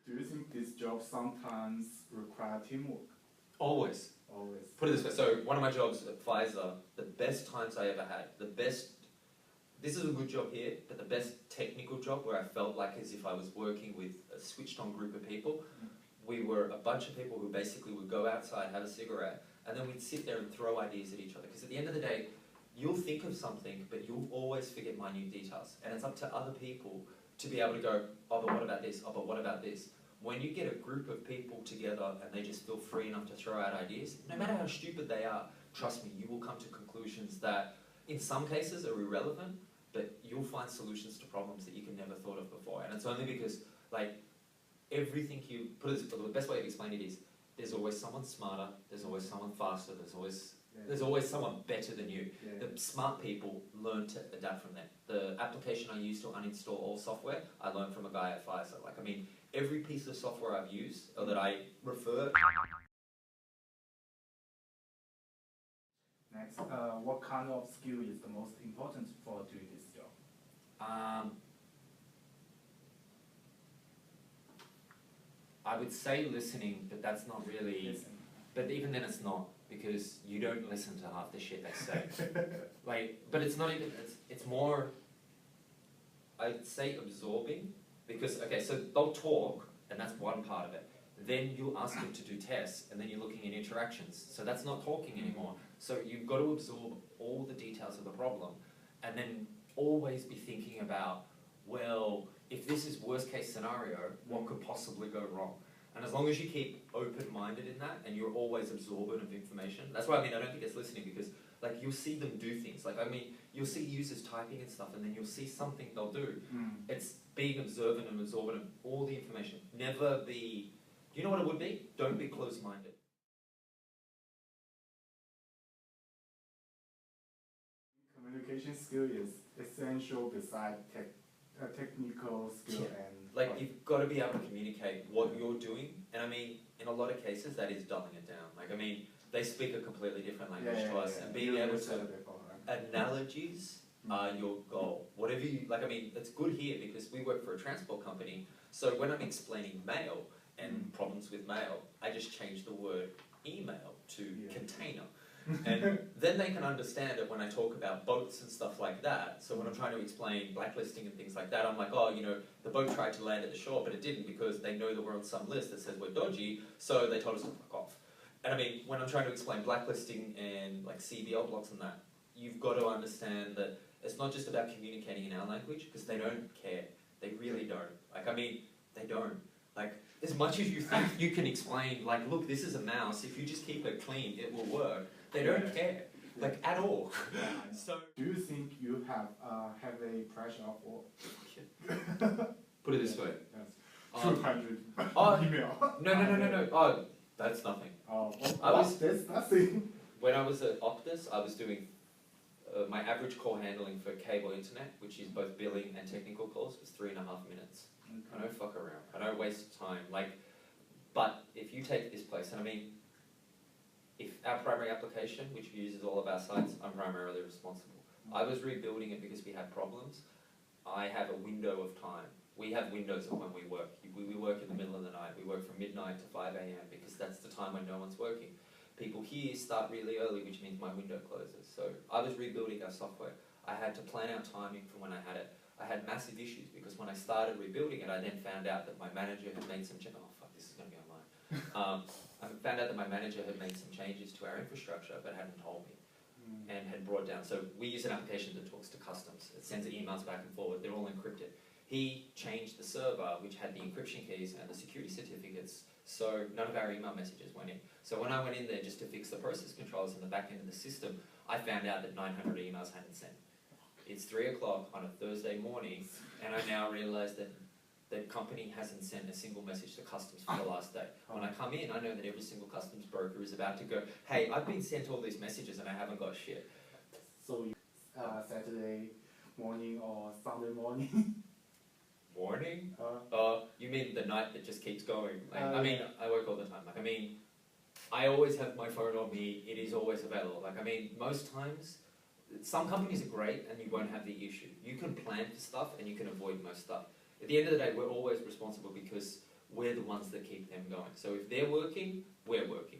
Do you think this job sometimes require teamwork? Always. Always. Put it this way, so one of my jobs at Pfizer, the best times I ever had, this is a good job here, but the best technical job where I felt like as if I was working with a switched on group of people, we were a bunch of people who basically would go outside, have a cigarette, and then we'd sit there and throw ideas at each other. Because at the end of the day, you'll think of something, but you'll always forget minute details. And it's up to other people to be able to go, oh, but what about this? Oh, but what about this? When you get a group of people together and they just feel free enough to throw out ideas, no matter how stupid they are, trust me, you will come to conclusions that in some cases are irrelevant, but you'll find solutions to problems that you can never thought of before. And it's only because, like, everything you put it, the best way to explain it is, there's always someone smarter, there's always someone faster, there's always someone better than you. Yeah. The smart people learn to adapt from that. The application I use to uninstall all software, I learned from a guy at Pfizer. Like, I mean, every piece of software I've used, or that I refer. Next, what kind of skill is the most important for doing this job? I would say listening, but that's not really. Listen. But even then, it's not, because you don't listen to half the shit they say. Like, but it's not even. It's more. I'd say absorbing, because okay, so they'll talk, and that's one part of it. Then you'll ask them to do tests, and then you're looking at interactions. So that's not talking anymore. So you've got to absorb all the details of the problem, and then always be thinking about, well, if this is worst case scenario, what could possibly go wrong? And as long as you keep open-minded in that, and you're always absorbent of information, that's why I don't think it's listening, because like you'll see them do things. Like, I mean, you'll see users typing and stuff, and then you'll see something they'll do. It's being observant and absorbent of all the information. Never be, you know what it would be? Don't be closed-minded. Communication skill is essential beside technical skill and... Like, you've got to be able to communicate what you're doing, and I mean, in a lot of cases, that is dumbing it down. Like, I mean, they speak a completely different language to us, and being able to... Analogies are your goal. Whatever you... Like, I mean, it's good here because we work for a transport company, so when I'm explaining mail and problems with mail, I just change the word email to container. And then they can understand it when I talk about boats and stuff like that. So when I'm trying to explain blacklisting and things like that, I'm like, oh, you know, the boat tried to land at the shore, but it didn't, because they know that we're on some list that says we're dodgy, so they told us to fuck off. And I mean, when I'm trying to explain blacklisting and like CBL blocks and that, you've got to understand that it's not just about communicating in our language, because they don't care. They really don't. Like, I mean, they don't. Like, as much as you think you can explain, like, look, this is a mouse, if you just keep it clean, it will work. They don't care, like, at all. So, do you think you have a pressure for... Put it this way. Yes. 200 email. No. Oh, that's nothing. Oh, that's nothing. When I was at Optus, I was doing my average call handling for cable internet, which is both billing and technical calls, was 3.5 minutes. I don't fuck around. I don't waste time. Like, but if you take this place, and I mean, if our primary application, which uses all of our sites, I'm primarily responsible. I was rebuilding it because we had problems. I have a window of time. We have windows of when we work. We work in the middle of the night. We work from midnight to 5 a.m. because that's the time when no one's working. People here start really early, which means my window closes. So I was rebuilding our software. I had to plan out timing from when I had it. I had massive issues because when I started rebuilding it, I then found out that my manager had made some changes. Oh fuck, this is going to be online. I found out that my manager had made some changes to our infrastructure, but hadn't told me, and had brought down. So we use an application that talks to customs. It sends emails back and forward. They're all encrypted. He changed the server, which had the encryption keys and the security certificates, so none of our email messages went in. So when I went in there just to fix the process controls in the back end of the system, I found out that 900 emails hadn't sent. It's 3 o'clock on a Thursday morning, and I now realise that the company hasn't sent a single message to customs for the last day. When I come in, I know that every single customs broker is about to go, hey, I've been sent all these messages and I haven't got shit. So Saturday morning or Sunday morning? Morning? You mean the night that just keeps going? Like, I mean, I work all the time. Like, I mean, I always have my phone on me. It is always available. Like, I mean, most times, some companies are great and you won't have the issue. You can plan for stuff and you can avoid most stuff. At the end of the day, we're always responsible because we're the ones that keep them going. So if they're working, we're working.